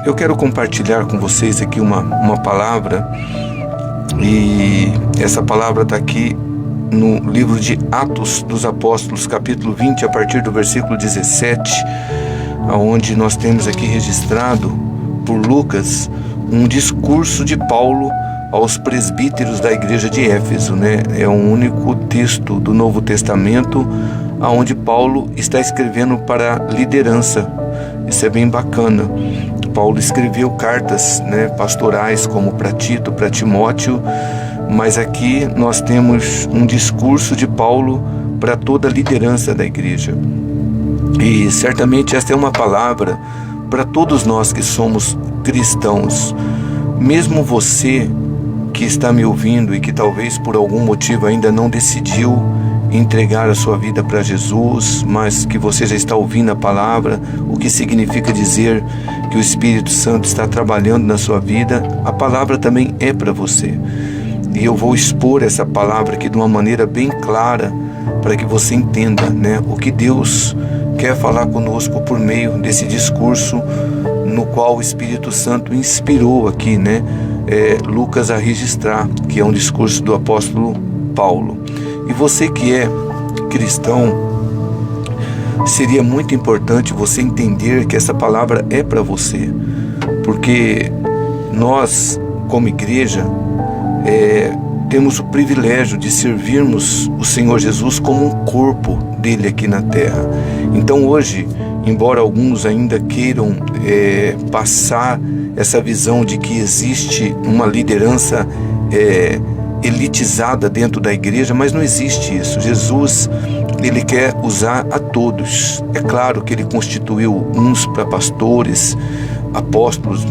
Eu quero compartilhar com vocês aqui uma palavra, e essa palavra está aqui no livro de Atos dos Apóstolos, capítulo 20, a partir do versículo 17, onde nós temos aqui registrado por Lucas um discurso de Paulo aos presbíteros da igreja de Éfeso, né? É o único texto do Novo Testamento onde Paulo está escrevendo para liderança. Isso é bem bacana. Paulo escreveu cartas, né, pastorais, como para Tito, para Timóteo, mas aqui nós temos um discurso de Paulo para toda a liderança da igreja. E certamente esta é uma palavra para todos nós que somos cristãos. Mesmo você que está me ouvindo e que talvez por algum motivo ainda não decidiu entregar a sua vida para Jesus, mas que você já está ouvindo a palavra, o que significa dizer que o Espírito Santo está trabalhando na sua vida, a palavra também é para você. E eu vou expor essa palavra aqui de uma maneira bem clara, para que você entenda, né, o que Deus quer falar conosco por meio desse discurso no qual o Espírito Santo inspirou aqui, né, Lucas a registrar, que é um discurso do apóstolo Paulo. E você que é cristão, seria muito importante você entender que essa palavra é para você, porque nós, como igreja, temos o privilégio de servirmos o Senhor Jesus como um corpo dele aqui na terra. Então hoje, embora alguns ainda queiram passar essa visão de que existe uma liderança elitizada dentro da igreja, mas não existe isso. Jesus, ele quer usar a todos. É claro que ele constituiu uns para pastores, apóstolos,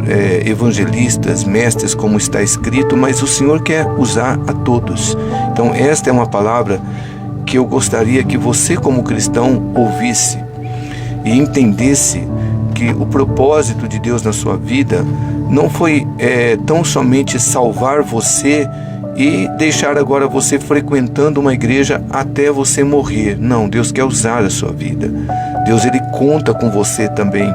evangelistas, mestres, como está escrito, mas o Senhor quer usar a todos. Então esta é uma palavra que eu gostaria que você, como cristão, ouvisse e entendesse que o propósito de Deus na sua vida não foi tão somente salvar você e deixar agora você frequentando uma igreja até você morrer. Não, Deus quer usar a sua vida. Deus, ele conta com você também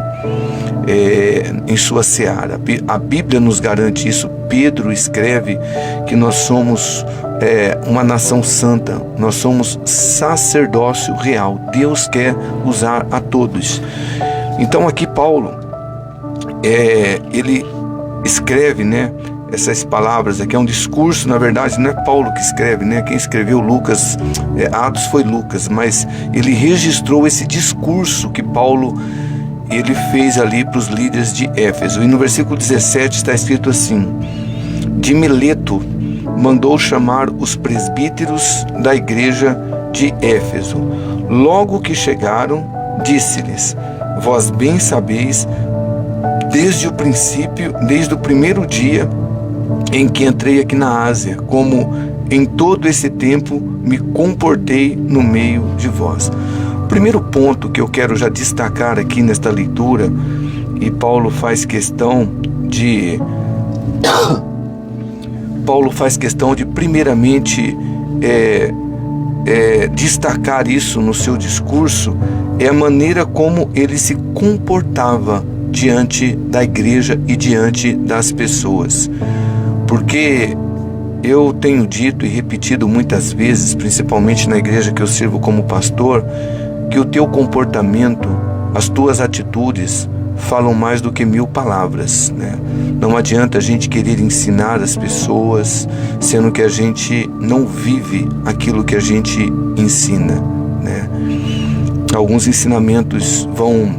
em sua seara. A Bíblia nos garante isso. Pedro escreve que nós somos uma nação santa, nós somos sacerdócio real. Deus quer usar a todos. Então aqui Paulo, ele escreve, né, essas palavras aqui, é um discurso, na verdade não é Paulo que escreve, né? Quem escreveu Lucas, Atos foi Lucas, mas ele registrou esse discurso que Paulo ele fez ali para os líderes de Éfeso. E no versículo 17 está escrito assim: de Mileto mandou chamar os presbíteros da igreja de Éfeso. Logo que chegaram, disse-lhes: vós bem sabeis, desde o princípio, desde o primeiro dia em que entrei aqui na Ásia, como em todo esse tempo me comportei no meio de vós. O primeiro ponto que eu quero já destacar aqui nesta leitura, e Paulo faz questão de primeiramente destacar isso no seu discurso, é a maneira como ele se comportava diante da igreja e diante das pessoas. Porque eu tenho dito e repetido muitas vezes, principalmente na igreja que eu sirvo como pastor, que o teu comportamento, as tuas atitudes falam mais do que 1000 palavras, né? Não adianta a gente querer ensinar as pessoas, sendo que a gente não vive aquilo que a gente ensina, né? Alguns ensinamentos vão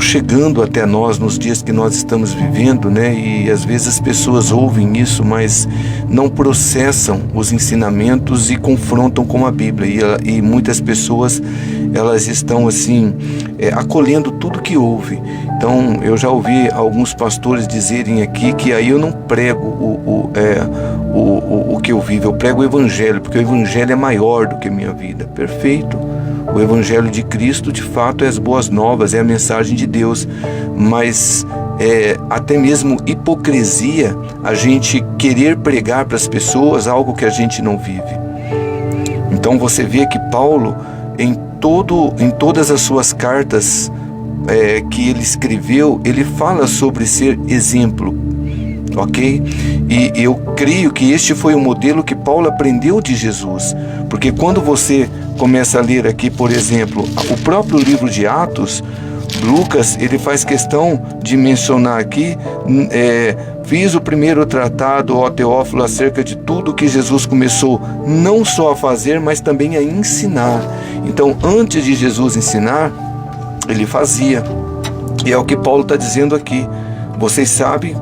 chegando até nós nos dias que nós estamos vivendo, né? E às vezes as pessoas ouvem isso, mas não processam os ensinamentos e confrontam com a Bíblia. E muitas pessoas, elas estão assim, acolhendo tudo que ouve. Então eu já ouvi alguns pastores dizerem aqui que aí eu não prego o que eu vivo, eu prego o Evangelho, porque o Evangelho é maior do que a minha vida. Perfeito. O Evangelho de Cristo, de fato, é as boas novas, é a mensagem de Deus, mas até mesmo hipocrisia a gente querer pregar para as pessoas algo que a gente não vive. Então você vê que Paulo, em em todas as suas cartas que ele escreveu, ele fala sobre ser exemplo, ok? E eu creio que este foi o modelo que Paulo aprendeu de Jesus, porque quando você começa a ler aqui, por exemplo, o próprio livro de Atos, Lucas, ele faz questão de mencionar aqui, fiz o primeiro tratado, ó Teófilo, acerca de tudo que Jesus começou não só a fazer, mas também a ensinar. Então, antes de Jesus ensinar, ele fazia. E é o que Paulo está dizendo aqui. Vocês sabem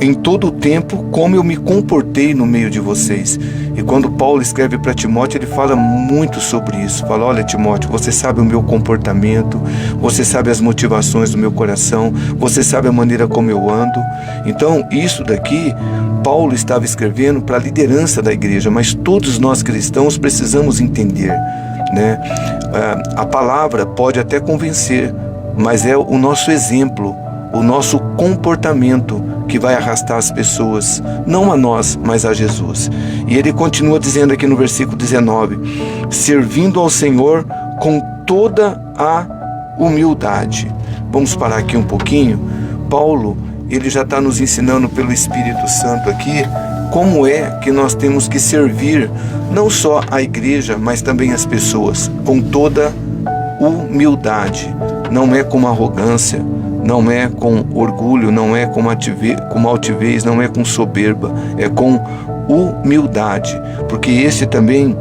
em todo o tempo como eu me comportei no meio de vocês. E quando Paulo escreve para Timóteo, ele fala muito sobre isso. Fala: olha, Timóteo, você sabe o meu comportamento, você sabe as motivações do meu coração, você sabe a maneira como eu ando. Então, isso daqui, Paulo estava escrevendo para a liderança da igreja, mas todos nós cristãos precisamos entender, né? A palavra pode até convencer, mas é o nosso exemplo, o nosso comportamento que vai arrastar as pessoas, não a nós, mas a Jesus. E ele continua dizendo aqui no versículo 19: servindo ao Senhor com toda a humildade. Vamos parar aqui um pouquinho. Paulo, ele já está nos ensinando pelo Espírito Santo aqui como é que nós temos que servir não só a igreja, mas também as pessoas, com toda humildade. Não é com arrogância, não é com orgulho, não é com altivez, não é com soberba, é com humildade, porque esse também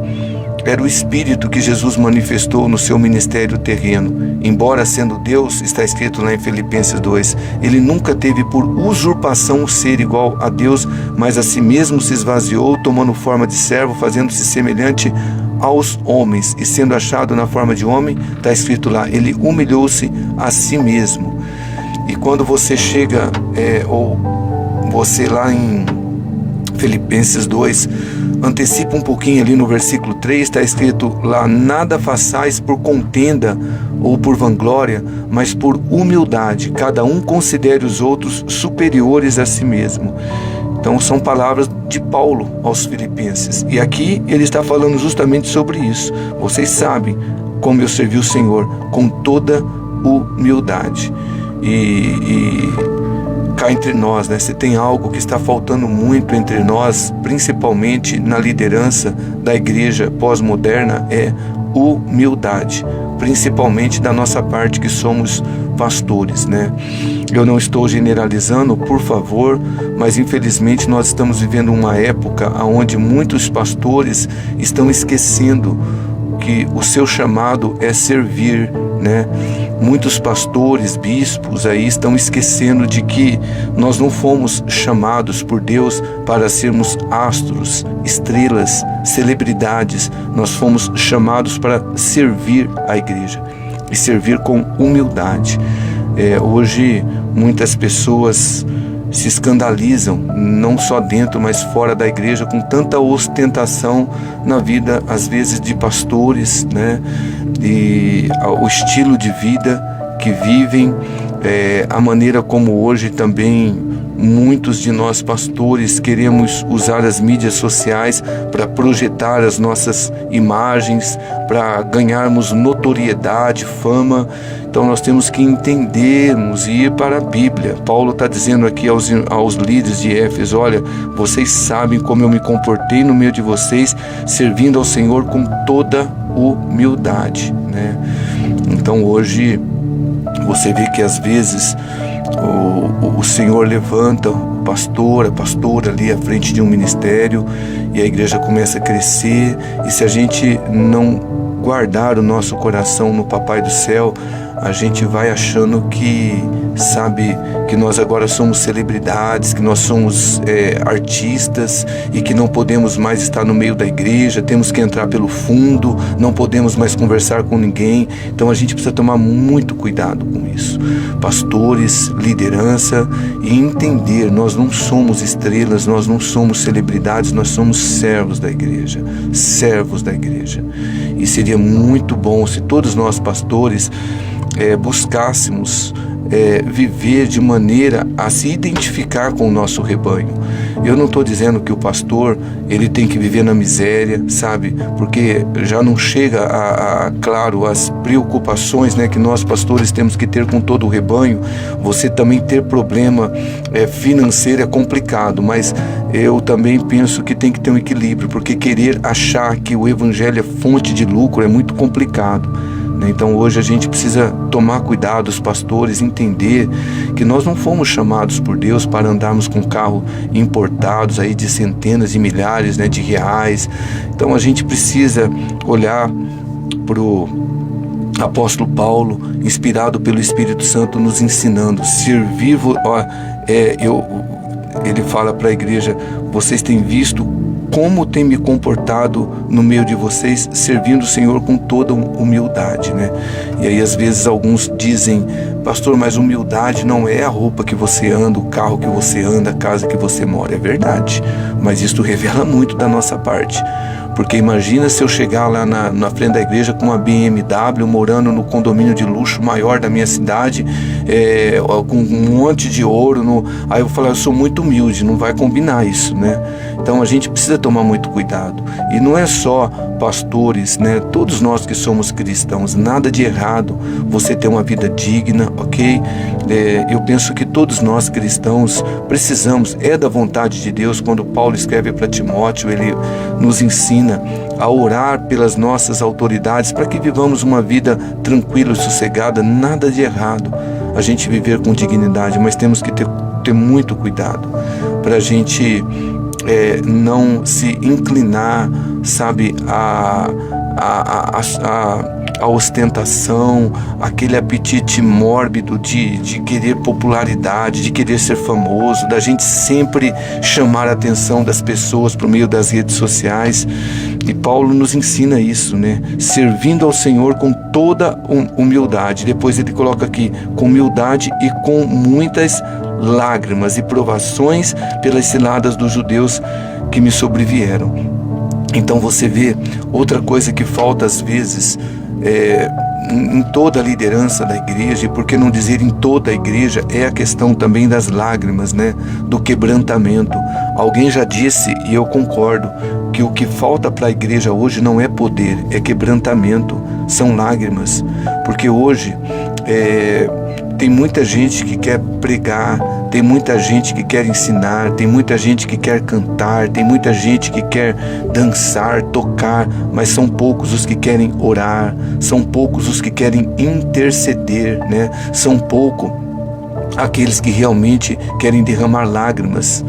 era o Espírito que Jesus manifestou no seu ministério terreno. Embora sendo Deus, está escrito lá em Filipenses 2, ele nunca teve por usurpação o ser igual a Deus, mas a si mesmo se esvaziou, tomando forma de servo, fazendo-se semelhante aos homens, e sendo achado na forma de homem, está escrito lá, ele humilhou-se a si mesmo. E quando você chega, ou você lá em Filipenses 2, antecipa um pouquinho ali no versículo 3, está escrito lá: nada façais por contenda ou por vanglória, mas por humildade, cada um considere os outros superiores a si mesmo. Então são palavras de Paulo aos filipenses, e aqui ele está falando justamente sobre isso. Vocês sabem como eu servi o Senhor, com toda humildade. E cá entre nós, né? Se tem algo que está faltando muito entre nós, principalmente na liderança da igreja pós-moderna, é humildade, principalmente da nossa parte que somos pastores, né? Eu não estou generalizando, por favor, mas infelizmente nós estamos vivendo uma época onde muitos pastores estão esquecendo que o seu chamado é servir, né? Muitos pastores, bispos aí estão esquecendo de que nós não fomos chamados por Deus para sermos astros, estrelas, celebridades. Nós fomos chamados para servir a igreja e servir com humildade. Hoje muitas pessoas se escandalizam, não só dentro, mas fora da igreja, com tanta ostentação na vida, às vezes, de pastores, né? E o estilo de vida que vivem, a maneira como hoje também muitos de nós pastores queremos usar as mídias sociais para projetar as nossas imagens, para ganharmos notoriedade, fama. Então nós temos que entendermos e ir para a Bíblia. Paulo está dizendo aqui aos líderes de Éfeso: olha, vocês sabem como eu me comportei no meio de vocês, servindo ao Senhor com toda humildade, né? Então hoje você vê que às vezes o Senhor levanta o pastor, a pastora ali à frente de um ministério, e a igreja começa a crescer, e se a gente não guardar o nosso coração no Papai do Céu, a gente vai achando que, sabe, que nós agora somos celebridades, que nós somos artistas, e que não podemos mais estar no meio da igreja, temos que entrar pelo fundo, não podemos mais conversar com ninguém. Então a gente precisa tomar muito cuidado com isso, pastores, liderança, e entender, nós não somos estrelas, nós não somos celebridades, nós somos servos da igreja, servos da igreja. E seria muito bom se todos nós pastores buscássemos viver de maneira a se identificar com o nosso rebanho. Eu não estou dizendo que o pastor ele tem que viver na miséria, sabe? Porque já não chega claro, as preocupações, né, que nós pastores temos que ter com todo o rebanho. Você também ter problema financeiro é complicado, mas eu também penso que tem que ter um equilíbrio, porque querer achar que o evangelho é fonte de lucro é muito complicado. Então hoje a gente precisa tomar cuidado, os pastores, entender que nós não fomos chamados por Deus para andarmos com carro importados aí de centenas de milhares, né, de reais. Então a gente precisa olhar para o apóstolo Paulo, inspirado pelo Espírito Santo, nos ensinando, servir. Ele fala para a igreja: vocês têm visto como tem me comportado no meio de vocês, servindo o Senhor com toda humildade, né? E aí às vezes alguns dizem: pastor, mas humildade não é a roupa que você anda, o carro que você anda, a casa que você mora. É verdade, mas isso revela muito da nossa parte. Porque imagina se eu chegar lá na frente da igreja com uma BMW, morando no condomínio de luxo maior da minha cidade, com um monte de ouro. Aí eu vou falar: eu sou muito humilde. Não vai combinar isso, né? Então a gente precisa tomar muito cuidado. E não é só pastores, né? Todos nós que somos cristãos, nada de errado você ter uma vida digna, ok? Eu penso que todos nós cristãos precisamos, é da vontade de Deus. Quando Paulo escreve para Timóteo, ele nos ensina a orar pelas nossas autoridades para que vivamos uma vida tranquila e sossegada. Nada de errado a gente viver com dignidade, mas temos que ter muito cuidado para a gente não se inclinar, sabe, a ostentação, aquele apetite mórbido de querer popularidade, de querer ser famoso, da gente sempre chamar a atenção das pessoas por meio das redes sociais. E Paulo nos ensina isso, né? Servindo ao Senhor com toda humildade. Depois ele coloca aqui: com humildade e com muitas lágrimas e provações pelas ciladas dos judeus que me sobrevieram. Então você vê, outra coisa que falta às vezes em toda a liderança da igreja, e por que não dizer em toda a igreja, é a questão também das lágrimas, né? Do quebrantamento. Alguém já disse, e eu concordo, que o que falta para a igreja hoje não é poder, é quebrantamento, são lágrimas. Porque hoje tem muita gente que quer pregar, tem muita gente que quer ensinar, tem muita gente que quer cantar, tem muita gente que quer dançar, tocar, mas são poucos os que querem orar, são poucos os que querem interceder, né? São poucos aqueles que realmente querem derramar lágrimas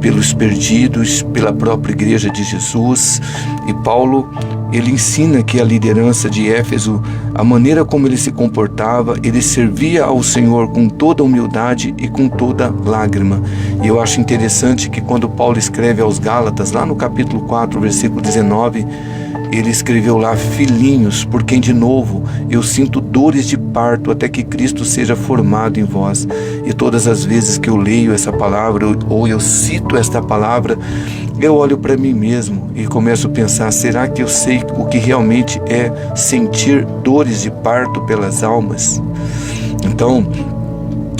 pelos perdidos, pela própria igreja de Jesus. E Paulo, ele ensina que a liderança de Éfeso, a maneira como ele se comportava, ele servia ao Senhor com toda humildade e com toda lágrima. E eu acho interessante que quando Paulo escreve aos Gálatas, lá no capítulo 4, versículo 19, ele escreveu lá: filhinhos, por quem de novo eu sinto dores de parto até que Cristo seja formado em vós. E todas as vezes que eu leio essa palavra, ou eu cito esta palavra, eu olho para mim mesmo e começo a pensar: será que eu sei o que realmente é sentir dores de parto pelas almas? Então,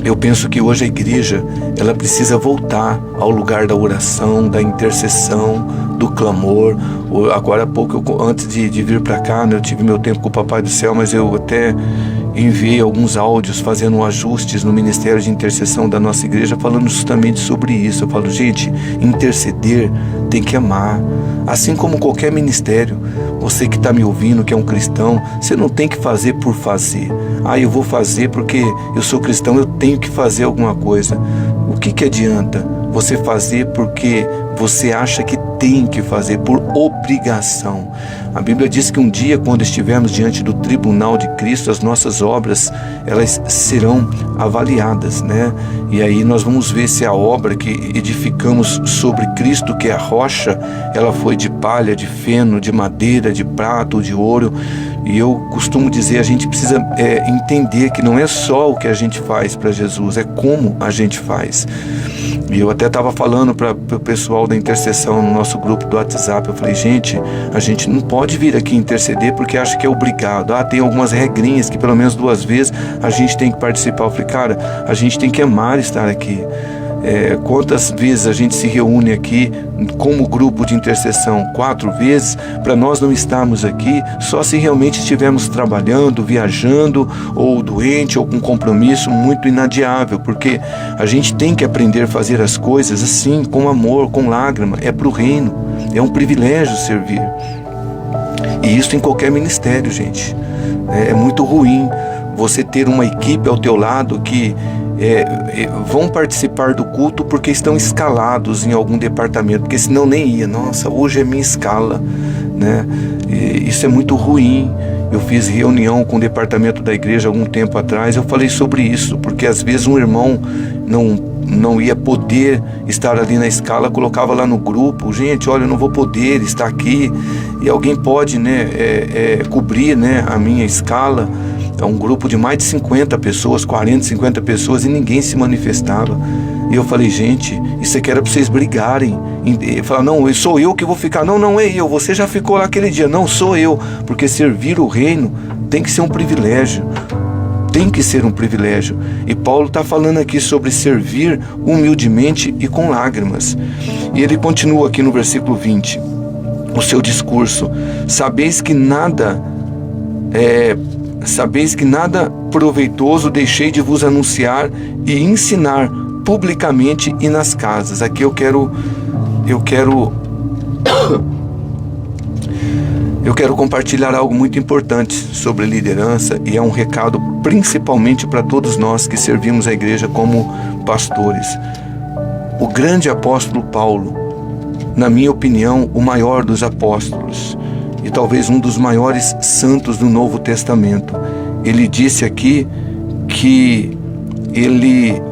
eu penso que hoje a igreja, ela precisa voltar ao lugar da oração, da intercessão, do clamor. Agora há pouco, antes de vir para cá, né, eu tive meu tempo com o Papai do Céu, mas eu até enviei alguns áudios fazendo ajustes no Ministério de Intercessão da nossa igreja, falando justamente sobre isso. Eu falo: gente, interceder tem que amar. Assim como qualquer ministério, você que está me ouvindo, que é um cristão, você não tem que fazer por fazer. Eu vou fazer porque eu sou cristão, eu tenho que fazer alguma coisa. O que adianta você fazer porque você acha que tem que fazer, por obrigação? A Bíblia diz que um dia, quando estivermos diante do tribunal de Cristo, as nossas obras, elas serão avaliadas, né? E aí nós vamos ver se a obra que edificamos sobre Cristo, que é a rocha, ela foi de palha, de feno, de madeira, de prata ou de ouro. E eu costumo dizer, a gente precisa entender que não é só o que a gente faz para Jesus, é como a gente faz. E eu até estava falando para o pessoal da intercessão no nosso grupo do WhatsApp, eu falei: gente, a gente não pode vir aqui interceder porque acha que é obrigado. Tem algumas regrinhas que pelo menos 2 vezes a gente tem que participar. Eu falei: cara, a gente tem que amar estar aqui. Quantas vezes a gente se reúne aqui como grupo de intercessão? 4 vezes, para nós não estarmos aqui só se realmente estivermos trabalhando, viajando, ou doente, ou com compromisso muito inadiável, porque a gente tem que aprender a fazer as coisas assim, com amor, com lágrima. É para o reino, é um privilégio servir. E isso em qualquer ministério, gente. É muito ruim você ter uma equipe ao teu lado que vão participar do culto porque estão escalados em algum departamento, porque senão nem ia. Nossa, hoje é minha escala, né? Isso é muito ruim. Eu fiz reunião com o departamento da igreja algum tempo atrás, eu falei sobre isso, porque às vezes um irmão não ia poder estar ali na escala, colocava lá no grupo: gente, olha, eu não vou poder estar aqui, e alguém pode, né, cobrir, né, a minha escala. É um grupo de mais de 50 pessoas, 40, 50 pessoas, e ninguém se manifestava. E eu falei: gente, isso aqui era para vocês brigarem. E falar: não, sou eu que vou ficar. Não, não é eu, você já ficou lá aquele dia. Não, sou eu. Porque servir o reino tem que ser um privilégio. Tem que ser um privilégio. E Paulo está falando aqui sobre servir humildemente e com lágrimas. E ele continua aqui no versículo 20, o seu discurso: Sabeis que nada proveitoso deixei de vos anunciar e ensinar publicamente e nas casas. Aqui eu quero compartilhar algo muito importante sobre liderança, e é um recado principalmente para todos nós que servimos a igreja como pastores. O grande apóstolo Paulo, na minha opinião, o maior dos apóstolos, e talvez um dos maiores santos do Novo Testamento, ele disse aqui que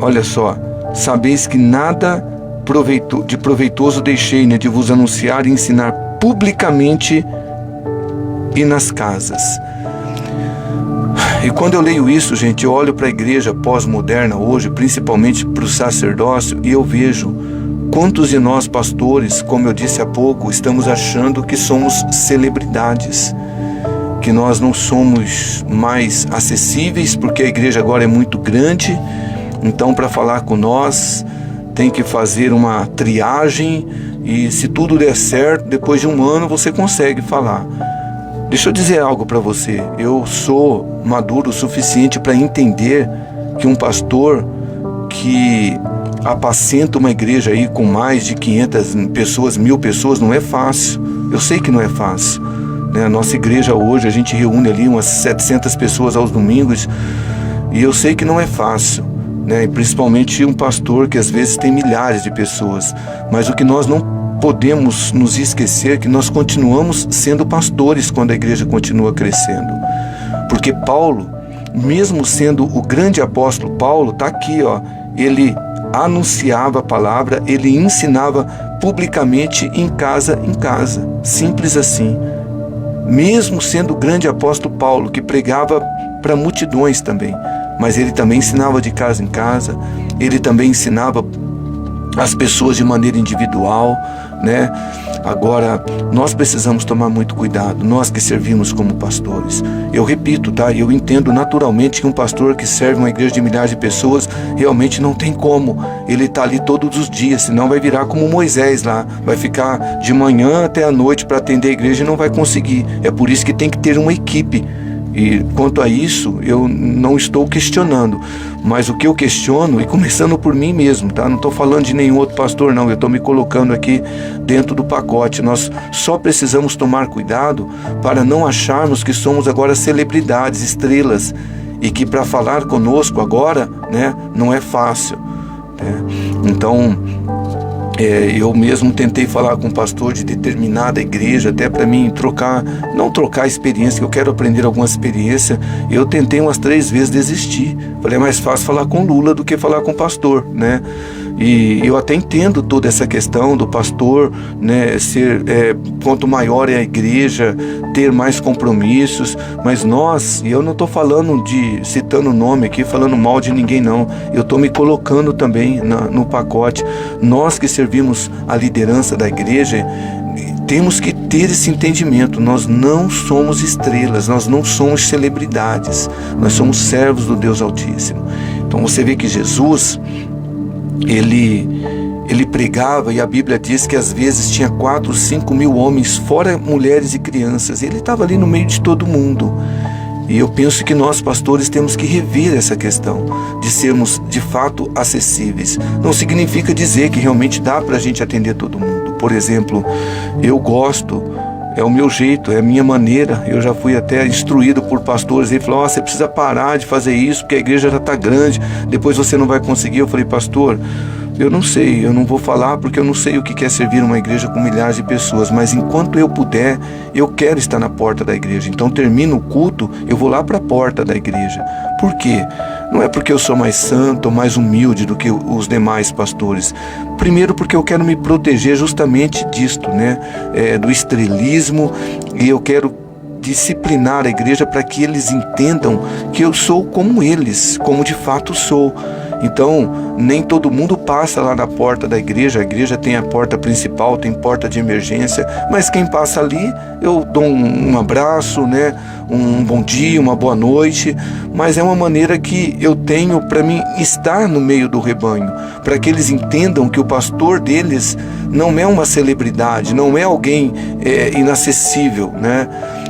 olha só: sabeis que nada de proveitoso deixei, né, de vos anunciar e ensinar publicamente e nas casas. E quando eu leio isso, gente, eu olho para a igreja pós-moderna hoje, principalmente para o sacerdócio, e eu vejo quantos de nós pastores, como eu disse há pouco, estamos achando que somos celebridades, que nós não somos mais acessíveis, porque a igreja agora é muito grande, então para falar com nós tem que fazer uma triagem, e se tudo der certo, depois de 1 ano você consegue falar. Deixa eu dizer algo para você: eu sou maduro o suficiente para entender que um pastor que apacenta uma igreja aí com mais de 500 pessoas, 1000 pessoas, não é fácil. Eu sei que não é fácil, né? A nossa igreja hoje, a gente reúne ali umas 700 pessoas aos domingos, e eu sei que não é fácil, né? E principalmente um pastor que às vezes tem milhares de pessoas. Mas o que nós não podemos nos esquecer é que nós continuamos sendo pastores quando a igreja continua crescendo. Porque Paulo, mesmo sendo o grande apóstolo Paulo, está aqui, ó, ele anunciava a palavra, ele ensinava publicamente em casa, simples assim. Mesmo sendo o grande apóstolo Paulo, que pregava para multidões também, mas ele também ensinava de casa em casa, ele também ensinava as pessoas de maneira individual, né? Agora, nós precisamos tomar muito cuidado, nós que servimos como pastores. Eu repito, tá? Eu entendo naturalmente que um pastor que serve uma igreja de milhares de pessoas, realmente não tem como. Ele está ali todos os dias, senão vai virar como Moisés lá. Vai ficar de manhã até a noite para atender a igreja e não vai conseguir. É por isso que tem que ter uma equipe. E quanto a isso, eu não estou questionando, mas o que eu questiono, e começando por mim mesmo, tá? Não estou falando de nenhum outro pastor, não. Eu estou me colocando aqui dentro do pacote. Nós só precisamos tomar cuidado para não acharmos que somos agora celebridades, estrelas, e que para falar conosco agora, né, não é fácil, né? Então, eu mesmo tentei falar com um pastor de determinada igreja, até para mim não trocar experiência, que eu quero aprender alguma experiência. Eu tentei umas 3 vezes desistir. Falei: é mais fácil falar com Lula do que falar com o pastor, né? E eu até entendo toda essa questão do pastor, né, quanto maior é a igreja, ter mais compromissos, mas nós, e eu não estou falando citando o nome aqui, falando mal de ninguém, não. Eu estou me colocando também no pacote. Nós que servimos a liderança da igreja, temos que ter esse entendimento. Nós não somos estrelas, nós não somos celebridades, nós somos servos do Deus Altíssimo. Então você vê que Jesus, ele pregava, e a Bíblia diz que às vezes tinha 4, 5 mil homens, fora mulheres e crianças. Ele estava ali no meio de todo mundo. E eu penso que nós, pastores, temos que rever essa questão de sermos, de fato, acessíveis. Não significa dizer que realmente dá para a gente atender todo mundo. Por exemplo, eu gosto, é o meu jeito, é a minha maneira. Eu já fui até instruído por pastores. Ele falou, você precisa parar de fazer isso, porque a igreja já está grande, depois você não vai conseguir. Eu falei, pastor, eu não sei, eu não vou falar porque eu não sei o que é servir uma igreja com milhares de pessoas, mas enquanto eu puder, eu quero estar na porta da igreja. Então termina o culto, eu vou lá para a porta da igreja. Por quê? Não é porque eu sou mais santo ou mais humilde do que os demais pastores. Primeiro porque eu quero me proteger justamente disto, né? Do estrelismo, e eu quero disciplinar a igreja para que eles entendam que eu sou como eles, como de fato sou. Então, nem todo mundo passa lá na porta da igreja. A igreja tem a porta principal, tem porta de emergência, mas quem passa ali, eu dou um abraço, né? Um bom dia, uma boa noite, mas é uma maneira que eu tenho para mim estar no meio do rebanho, para que eles entendam que o pastor deles não é uma celebridade, não é alguém inacessível, né?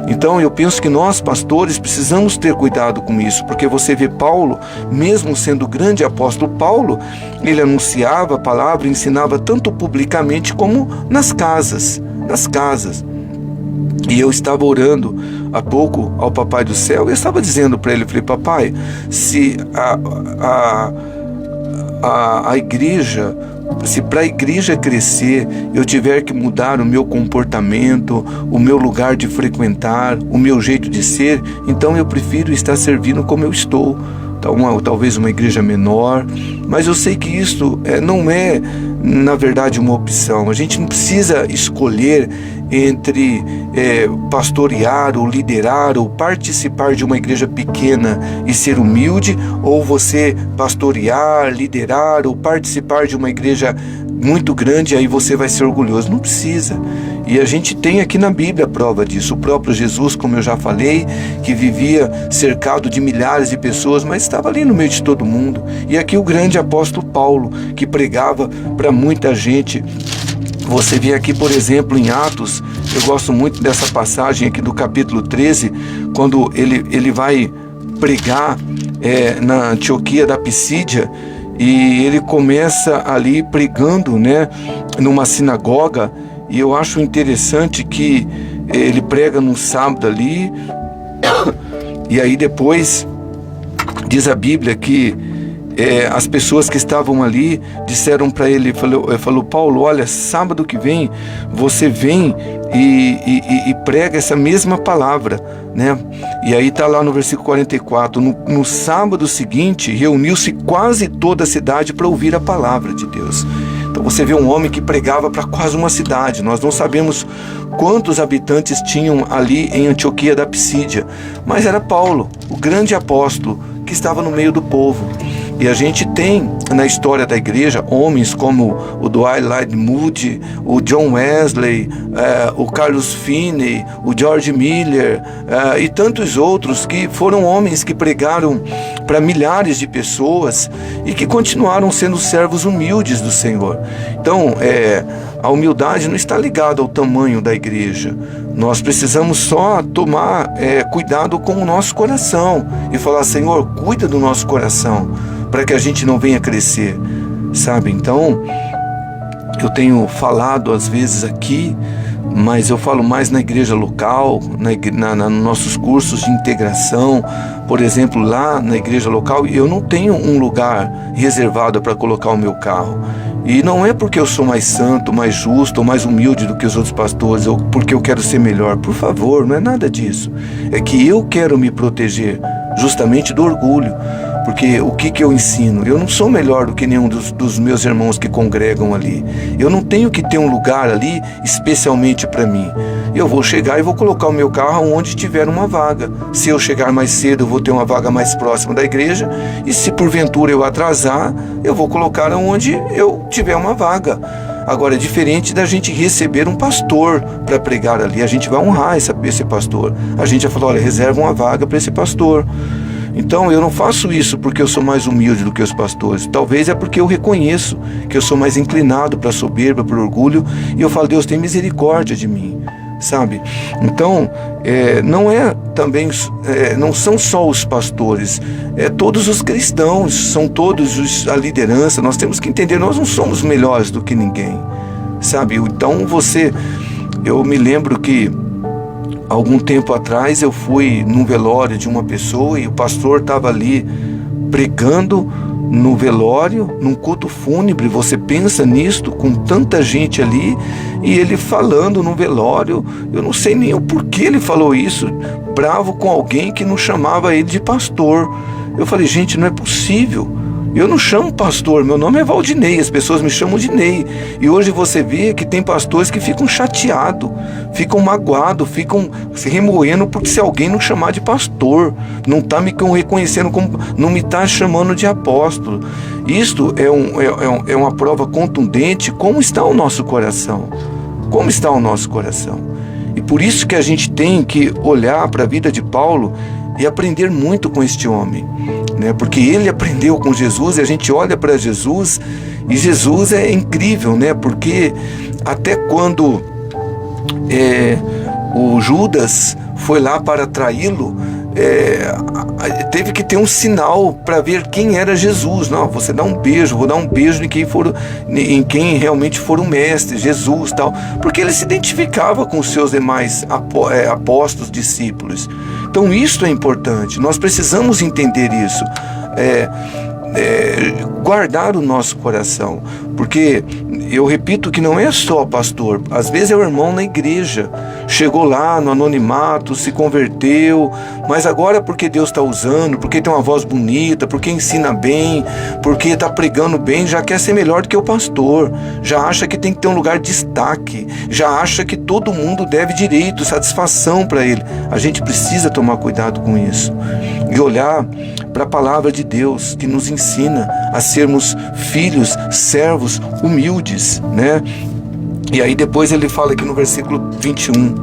Então eu penso que nós, pastores, precisamos ter cuidado com isso, porque você vê Paulo, mesmo sendo o grande apóstolo Paulo, ele anunciava a palavra, ensinava tanto publicamente como nas casas. E eu estava orando há pouco ao Papai do Céu, e eu estava dizendo para ele, falei, papai, se a igreja, se para a igreja crescer, eu tiver que mudar o meu comportamento, o meu lugar de frequentar, o meu jeito de ser, então eu prefiro estar servindo como eu estou. Talvez uma igreja menor, mas eu sei que isso não é, na verdade, uma opção. A gente não precisa escolher entre pastorear ou liderar ou participar de uma igreja pequena e ser humilde, ou você pastorear, liderar ou participar de uma igreja muito grande e aí você vai ser orgulhoso. Não precisa. E a gente tem aqui na Bíblia a prova disso. O próprio Jesus, como eu já falei, que vivia cercado de milhares de pessoas, mas estava ali no meio de todo mundo. E aqui o grande apóstolo Paulo, que pregava para muita gente. Você vê aqui, por exemplo, em Atos, eu gosto muito dessa passagem aqui do capítulo 13, quando ele vai pregar na Antioquia da Pisídia, e ele começa ali pregando, né, numa sinagoga. E eu acho interessante que ele prega num sábado ali, e aí depois diz a Bíblia que as pessoas que estavam ali disseram para ele, falou, Paulo, olha, sábado que vem você vem e prega essa mesma palavra, né? E aí está lá no versículo 44, no sábado seguinte reuniu-se quase toda a cidade para ouvir a palavra de Deus. Então você vê um homem que pregava para quase uma cidade. Nós não sabemos quantos habitantes tinham ali em Antioquia da Pisídia, mas era Paulo, o grande apóstolo, que estava no meio do povo. E a gente tem na história da igreja homens como o Dwight Lynd Moody, o John Wesley, o Carlos Finney, o George Miller e tantos outros que foram homens que pregaram para milhares de pessoas e que continuaram sendo servos humildes do Senhor. Então, a humildade não está ligada ao tamanho da igreja. Nós precisamos só tomar cuidado com o nosso coração e falar, Senhor, cuida do nosso coração, para que a gente não venha crescer, sabe? Então, eu tenho falado às vezes aqui, mas eu falo mais na igreja local, nos nossos cursos de integração. Por exemplo, lá na igreja local, eu não tenho um lugar reservado para colocar o meu carro. E não é porque eu sou mais santo, mais justo ou mais humilde do que os outros pastores, ou porque eu quero ser melhor. Por favor, não é nada disso. É que eu quero me proteger justamente do orgulho. Porque o que eu ensino? Eu não sou melhor do que nenhum dos meus irmãos que congregam ali. Eu não tenho que ter um lugar ali especialmente para mim. Eu vou chegar e vou colocar o meu carro onde tiver uma vaga. Se eu chegar mais cedo, eu vou ter uma vaga mais próxima da igreja. E se porventura eu atrasar, eu vou colocar onde eu tiver uma vaga. Agora, é diferente da gente receber um pastor para pregar ali. A gente vai honrar esse pastor. A gente vai falar, olha, reserva uma vaga para esse pastor. Então eu não faço isso porque eu sou mais humilde do que os pastores. Talvez é porque eu reconheço que eu sou mais inclinado para a soberba, para o orgulho, e eu falo: Deus, tem misericórdia de mim, sabe? Então não são só os pastores, todos os cristãos, são todos a liderança. Nós temos que entender, nós não somos melhores do que ninguém, sabe? Então eu me lembro que algum tempo atrás eu fui num velório de uma pessoa e o pastor estava ali pregando no velório, num culto fúnebre. Você pensa nisto, com tanta gente ali, e ele falando no velório. Eu não sei nem o porquê ele falou isso, bravo com alguém que não chamava ele de pastor. Eu falei: gente, não é possível. Eu não chamo pastor, meu nome é Valdinei, as pessoas me chamam de Ney. E hoje você vê que tem pastores que ficam chateados, ficam magoados, ficam se remoendo porque se alguém não chamar de pastor, não está me reconhecendo como, não me está chamando de apóstolo. Isto é uma prova contundente como está o nosso coração. Como está o nosso coração. E por isso que a gente tem que olhar para a vida de Paulo e aprender muito com este homem, né? Porque ele aprendeu com Jesus, e a gente olha para Jesus, e Jesus é incrível, né? Porque até quando o Judas foi lá para traí-lo, teve que ter um sinal para ver quem era Jesus. Não, você dá um beijo, vou dar um beijo em quem realmente for o mestre, Jesus, tal, porque ele se identificava com os seus demais apóstolos, discípulos. Então isso é importante, nós precisamos entender isso, guardar o nosso coração, porque eu repito que não é só pastor, às vezes é o irmão na igreja, chegou lá no anonimato, se converteu, mas agora porque Deus está usando, porque tem uma voz bonita, porque ensina bem, porque está pregando bem, já quer ser melhor do que o pastor, já acha que tem que ter um lugar de destaque, já acha que todo mundo deve direito, satisfação para ele. A gente precisa tomar cuidado com isso e olhar para a palavra de Deus, que nos ensina a sermos filhos, servos humildes, né? E aí depois ele fala aqui no versículo 21: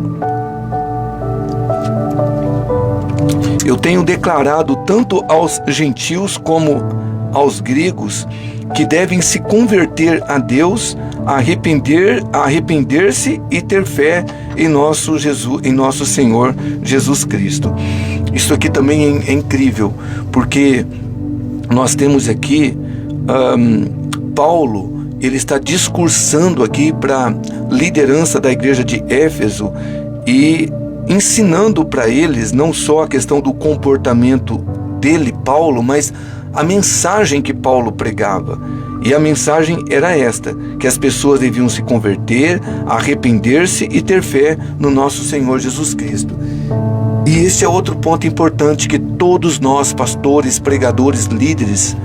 eu tenho declarado tanto aos gentios como aos gregos que devem se converter a Deus, arrepender-se e ter fé em nosso Senhor Jesus Cristo. Isso aqui também é incrível, porque nós temos aqui Paulo, ele está discursando aqui para a liderança da igreja de Éfeso e ensinando para eles não só a questão do comportamento dele, Paulo, mas a mensagem que Paulo pregava. E a mensagem era esta, que as pessoas deviam se converter, arrepender-se e ter fé no nosso Senhor Jesus Cristo. E esse é outro ponto importante que todos nós, pastores, pregadores, líderes,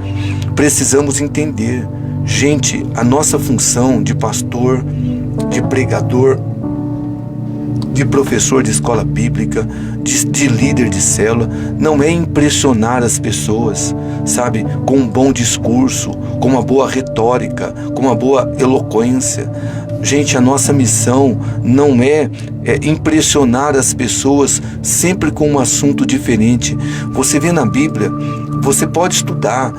precisamos entender. Gente, a nossa função de pastor, de pregador, de professor de escola bíblica, de líder de célula, não é impressionar as pessoas, sabe, com um bom discurso, com uma boa retórica, com uma boa eloquência. Gente, a nossa missão não é impressionar as pessoas sempre com um assunto diferente. Você vê na Bíblia, você pode estudar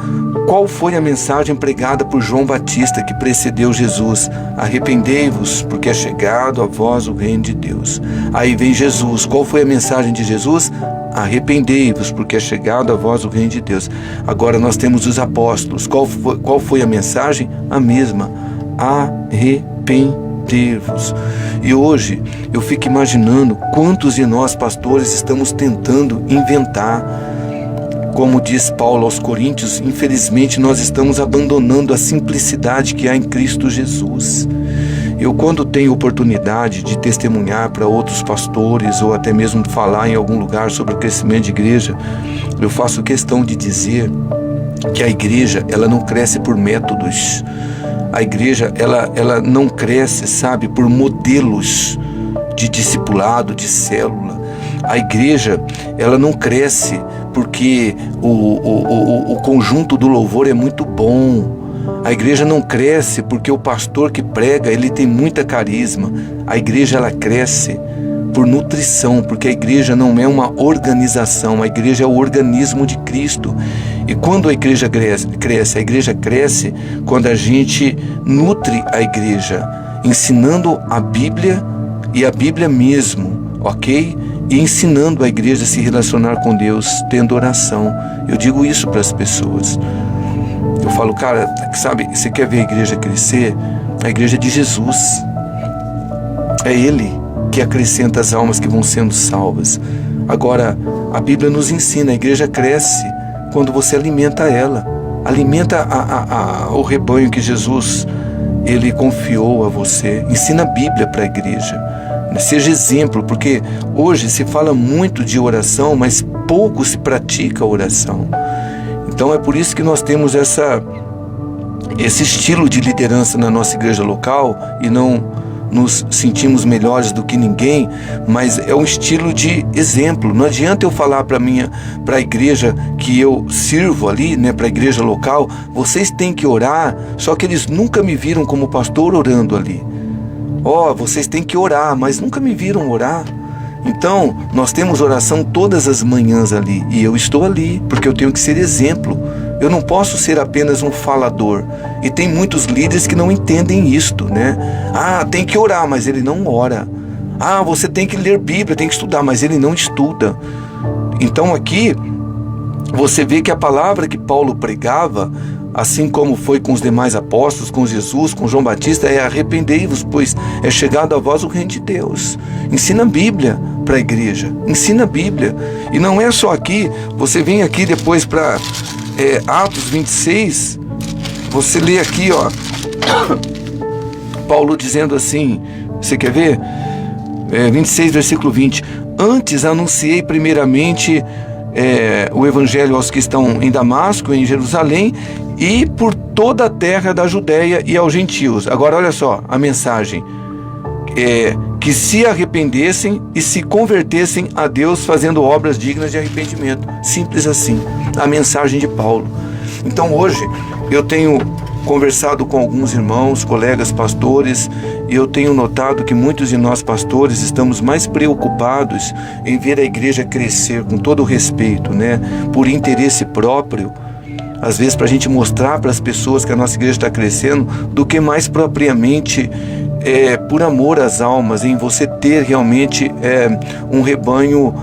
qual foi a mensagem pregada por João Batista que precedeu Jesus. Arrependei-vos, porque é chegado a vós o reino de Deus. Aí vem Jesus. Qual foi a mensagem de Jesus? Arrependei-vos, porque é chegado a vós o reino de Deus. Agora nós temos os apóstolos. Qual foi a mensagem? A mesma. Arrependei-vos. E hoje eu fico imaginando quantos de nós pastores estamos tentando inventar. Como diz Paulo aos Coríntios, infelizmente nós estamos abandonando a simplicidade que há em Cristo Jesus. Eu, quando tenho oportunidade de testemunhar para outros pastores ou até mesmo falar em algum lugar sobre o crescimento de igreja, eu faço questão de dizer que a igreja, ela não cresce por métodos. A igreja, ela não cresce, sabe, por modelos de discipulado, de célula. A igreja, ela não cresce porque o conjunto do louvor é muito bom. A igreja não cresce porque o pastor que prega, ele tem muita carisma. A igreja, ela cresce por nutrição, porque a igreja não é uma organização, a igreja é o organismo de Cristo. E quando a igreja cresce quando a gente nutre a igreja, ensinando a Bíblia e a Bíblia mesmo, ok? E ensinando a igreja a se relacionar com Deus, tendo oração. Eu digo isso para as pessoas. Eu falo, cara, sabe, você quer ver a igreja crescer? A igreja é de Jesus. É Ele que acrescenta as almas que vão sendo salvas. Agora, a Bíblia nos ensina, a igreja cresce quando você alimenta ela. Alimenta o rebanho que Jesus, Ele confiou a você. Ensina a Bíblia para a igreja. Seja exemplo, porque hoje se fala muito de oração, mas pouco se pratica a oração. Então é por isso que nós temos esse estilo de liderança na nossa igreja local e não nos sentimos melhores do que ninguém, mas é um estilo de exemplo. Não adianta eu falar para a igreja que eu sirvo ali, né, para a igreja local, vocês têm que orar, só que eles nunca me viram como pastor orando ali. Vocês têm que orar, mas nunca me viram orar. Então, nós temos oração todas as manhãs ali, e eu estou ali, porque eu tenho que ser exemplo. Eu não posso ser apenas um falador. E tem muitos líderes que não entendem isto, né? Tem que orar, mas ele não ora. Você tem que ler Bíblia, tem que estudar, mas ele não estuda. Então aqui, você vê que a palavra que Paulo pregava, assim como foi com os demais apóstolos, com Jesus, com João Batista, é arrependei-vos, pois é chegado a vós o reino de Deus. Ensina a Bíblia para a igreja, ensina a Bíblia. E não é só aqui, você vem aqui depois para Atos 26, você lê aqui, Paulo dizendo assim, você quer ver? 26, versículo 20. Antes anunciei primeiramente o evangelho aos que estão em Damasco, em Jerusalém, e por toda a terra da Judéia e aos gentios. Agora olha só a mensagem, que se arrependessem e se convertessem a Deus, fazendo obras dignas de arrependimento. Simples assim, a mensagem de Paulo. Então hoje eu tenho conversado com alguns irmãos, colegas pastores, e eu tenho notado que muitos de nós pastores estamos mais preocupados em ver a igreja crescer, com todo o respeito, né? Por interesse próprio, às vezes para a gente mostrar para as pessoas que a nossa igreja está crescendo, do que mais propriamente por amor às almas, em você ter realmente um rebanho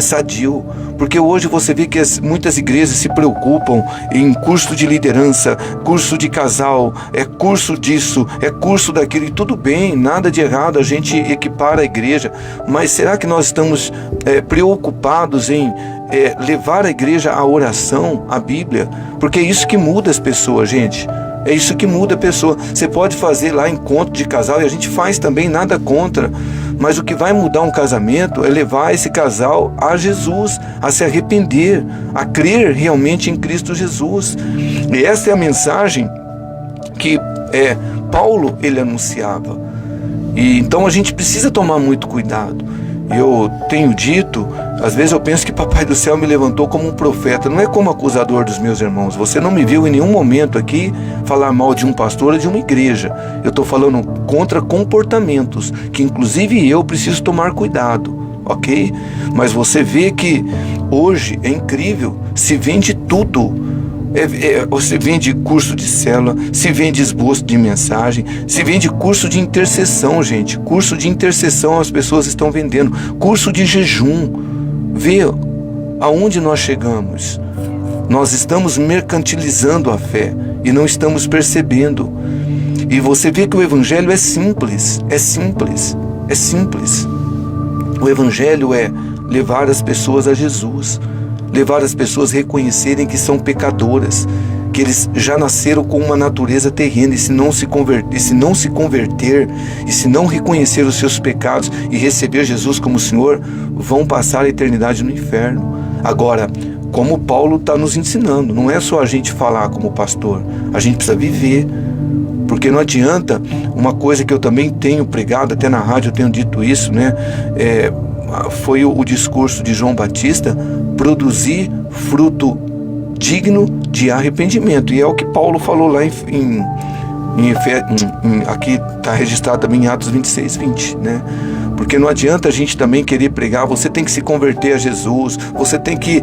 sadio. Porque hoje você vê que muitas igrejas se preocupam em curso de liderança, curso de casal, curso disso, curso daquilo, e tudo bem, nada de errado a gente equipar a igreja, mas será que nós estamos preocupados em levar a igreja à oração, à Bíblia? Porque é isso que muda as pessoas, gente. É isso que muda a pessoa. Você pode fazer lá encontro de casal, e a gente faz também, nada contra. Mas o que vai mudar um casamento é levar esse casal a Jesus, a se arrepender, a crer realmente em Cristo Jesus. E essa é a mensagem que Paulo ele anunciava. E então a gente precisa tomar muito cuidado. Eu tenho dito, às vezes eu penso que Papai do Céu me levantou como um profeta, não é como acusador dos meus irmãos. Você não me viu em nenhum momento aqui falar mal de um pastor ou de uma igreja. Eu estou falando contra comportamentos, que inclusive eu preciso tomar cuidado, ok? Mas você vê que hoje é incrível, se vende tudo. Você vende curso de célula, se vende esboço de mensagem, se vende curso de intercessão, gente. Curso de intercessão as pessoas estão vendendo. Curso de jejum. Vê aonde nós chegamos. Nós estamos mercantilizando a fé e não estamos percebendo. E você vê que o evangelho é simples. É simples. É simples. O evangelho é levar as pessoas a Jesus. Levar as pessoas a reconhecerem que são pecadoras, que eles já nasceram com uma natureza terrena, e se não se converter, e se não reconhecer os seus pecados e receber Jesus como Senhor, vão passar a eternidade no inferno. Agora, como Paulo está nos ensinando, não é só a gente falar como pastor, a gente precisa viver. Porque não adianta, uma coisa que eu também tenho pregado, até na rádio eu tenho dito isso, né? Foi o discurso de João Batista, produzir fruto digno de arrependimento. E é o que Paulo falou lá aqui está registrado também em Atos 26, 20, né? Porque não adianta a gente também querer pregar, você tem que se converter a Jesus, você tem que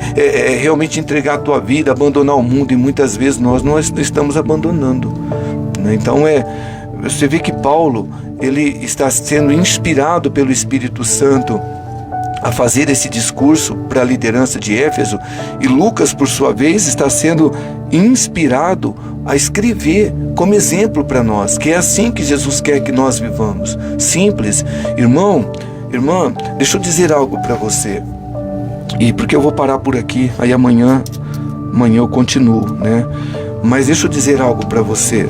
realmente entregar a tua vida, abandonar o mundo, e muitas vezes nós não estamos abandonando, né? Então você vê que Paulo, ele está sendo inspirado pelo Espírito Santo a fazer esse discurso para a liderança de Éfeso, e Lucas, por sua vez, está sendo inspirado a escrever como exemplo para nós, que é assim que Jesus quer que nós vivamos. Simples. Irmão, irmã, deixa eu dizer algo para você, e porque eu vou parar por aqui, aí amanhã eu continuo, né? Mas deixa eu dizer algo para você.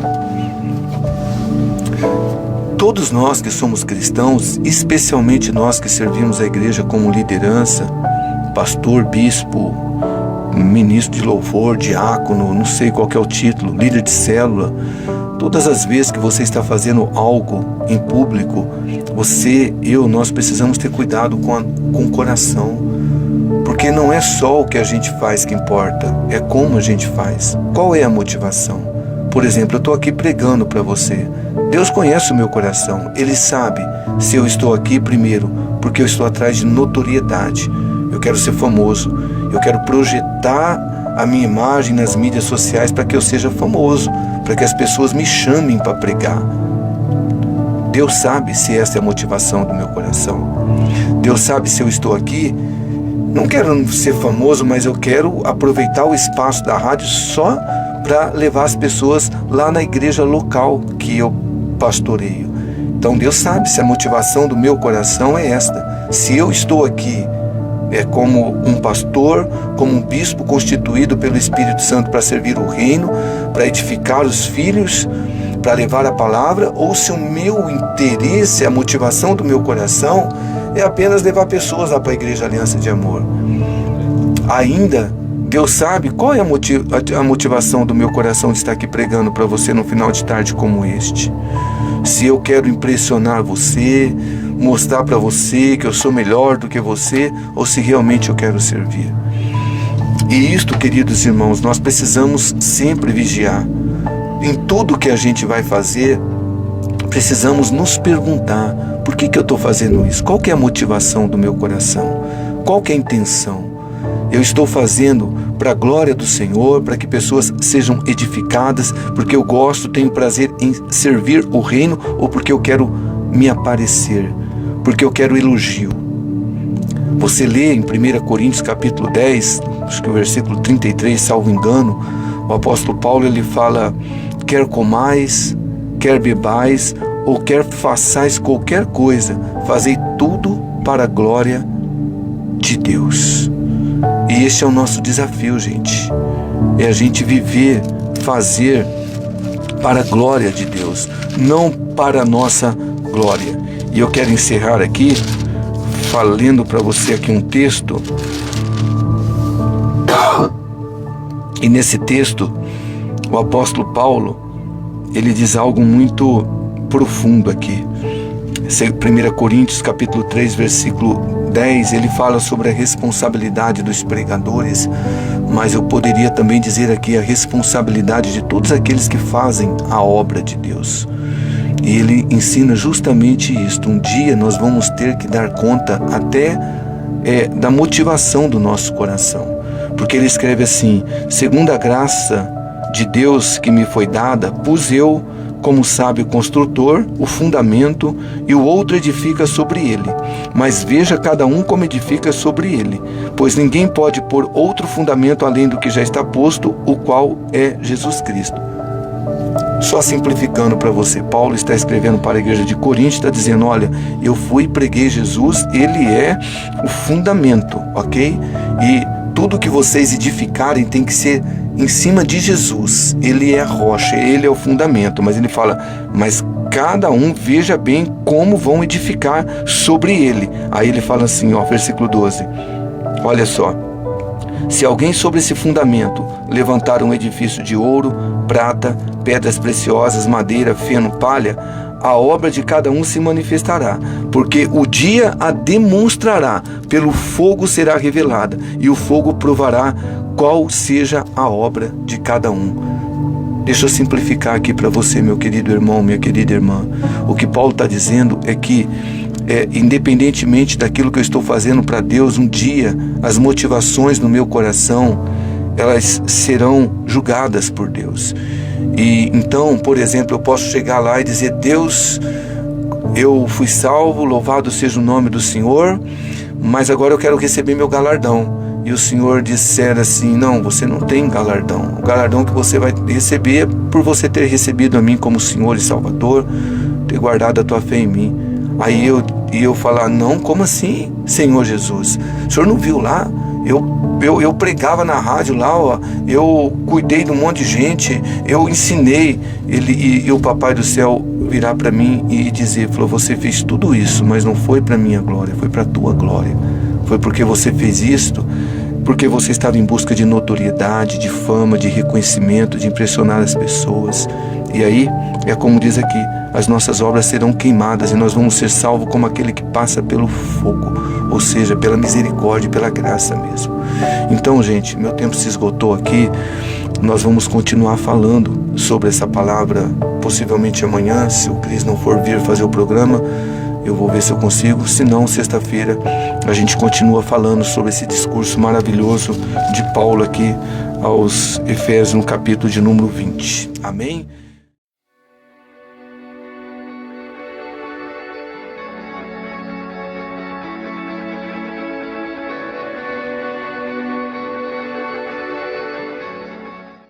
Todos nós que somos cristãos, especialmente nós que servimos a igreja como liderança, pastor, bispo, ministro de louvor, diácono, não sei qual que é o título, líder de célula, todas as vezes que você está fazendo algo em público, nós precisamos ter cuidado com o coração, porque não é só o que a gente faz que importa, é como a gente faz. Qual é a motivação? Por exemplo, eu estou aqui pregando para você. Deus conhece o meu coração. Ele sabe se eu estou aqui primeiro porque eu estou atrás de notoriedade. Eu quero ser famoso. Eu quero projetar a minha imagem nas mídias sociais para que eu seja famoso, para que as pessoas me chamem para pregar. Deus sabe se essa é a motivação do meu coração. Deus sabe se eu estou aqui. Não quero ser famoso, mas eu quero aproveitar o espaço da rádio só para levar as pessoas lá na igreja local que eu pastoreio. Então Deus sabe se a motivação do meu coração é esta. Se eu estou aqui como um pastor, como um bispo constituído pelo Espírito Santo para servir o reino, para edificar os filhos, para levar a palavra, ou se o meu interesse, a motivação do meu coração é apenas levar pessoas lá para a Igreja Aliança de Amor. Ainda Deus sabe qual é a motivação do meu coração de estar aqui pregando para você no final de tarde como este. Se eu quero impressionar você, mostrar para você que eu sou melhor do que você, ou se realmente eu quero servir. E isto, queridos irmãos, nós precisamos sempre vigiar. Em tudo que a gente vai fazer, precisamos nos perguntar: por que eu estou fazendo isso? Qual que é a motivação do meu coração? Qual que é a intenção? Eu estou fazendo para a glória do Senhor, para que pessoas sejam edificadas, porque eu gosto, tenho prazer em servir o reino, ou porque eu quero me aparecer, porque eu quero elogio? Você lê em 1 Coríntios capítulo 10, acho que o versículo 33, salvo engano, o apóstolo Paulo ele fala: quer comais, quer bebais, ou quer façais qualquer coisa, fazei tudo para a glória de Deus. E esse é o nosso desafio, gente. É a gente viver, fazer para a glória de Deus, não para a nossa glória. E eu quero encerrar aqui falando para você aqui um texto. E nesse texto, o apóstolo Paulo, ele diz algo muito profundo aqui. 1 Coríntios capítulo 3, versículo 10, ele fala sobre a responsabilidade dos pregadores, mas eu poderia também dizer aqui a responsabilidade de todos aqueles que fazem a obra de Deus. E ele ensina justamente isto. Um dia nós vamos ter que dar conta até da motivação do nosso coração. Porque ele escreve assim: segundo a graça de Deus que me foi dada, pus eu, como sábio construtor, o fundamento, e o outro edifica sobre ele. Mas veja cada um como edifica sobre ele, pois ninguém pode pôr outro fundamento além do que já está posto, o qual é Jesus Cristo. Só simplificando para você, Paulo está escrevendo para a igreja de Corinto, está dizendo: olha, eu fui e preguei Jesus, ele é o fundamento, ok? E tudo que vocês edificarem tem que ser em cima de Jesus. Ele é a rocha, ele é o fundamento. Mas ele fala: mas cada um veja bem como vão edificar sobre ele. Aí ele fala assim, versículo 12. Olha só: se alguém sobre esse fundamento levantar um edifício de ouro, prata, pedras preciosas, madeira, feno, palha, a obra de cada um se manifestará, porque o dia a demonstrará, pelo fogo será revelada, e o fogo provará qual seja a obra de cada um. Deixa eu simplificar aqui para você, meu querido irmão, minha querida irmã. O que Paulo está dizendo é que independentemente daquilo que eu estou fazendo para Deus, um dia as motivações no meu coração, elas serão julgadas por Deus. E então, por exemplo, eu posso chegar lá e dizer: Deus, eu fui salvo, louvado seja o nome do Senhor, mas agora eu quero receber meu galardão. E o Senhor disser assim: não, você não tem galardão. O galardão que você vai receber é por você ter recebido a mim como Senhor e Salvador, ter guardado a tua fé em mim. Aí eu falar: não, como assim, Senhor Jesus? O Senhor não viu lá? Eu pregava na rádio lá, ó, eu cuidei de um monte de gente, eu ensinei. E o Papai do Céu virar para mim e dizer: falou, você fez tudo isso, mas não foi para minha glória, foi para a tua glória. Foi porque você fez isto, porque você estava em busca de notoriedade, de fama, de reconhecimento, de impressionar as pessoas. E aí, é como diz aqui, as nossas obras serão queimadas e nós vamos ser salvos como aquele que passa pelo fogo, ou seja, pela misericórdia e pela graça mesmo. Então, gente, meu tempo se esgotou aqui. Nós vamos continuar falando sobre essa palavra, possivelmente amanhã, se o Cris não for vir fazer o programa. Eu vou ver se eu consigo, se não, sexta-feira a gente continua falando sobre esse discurso maravilhoso de Paulo aqui aos Efésios, no capítulo de número 20. Amém?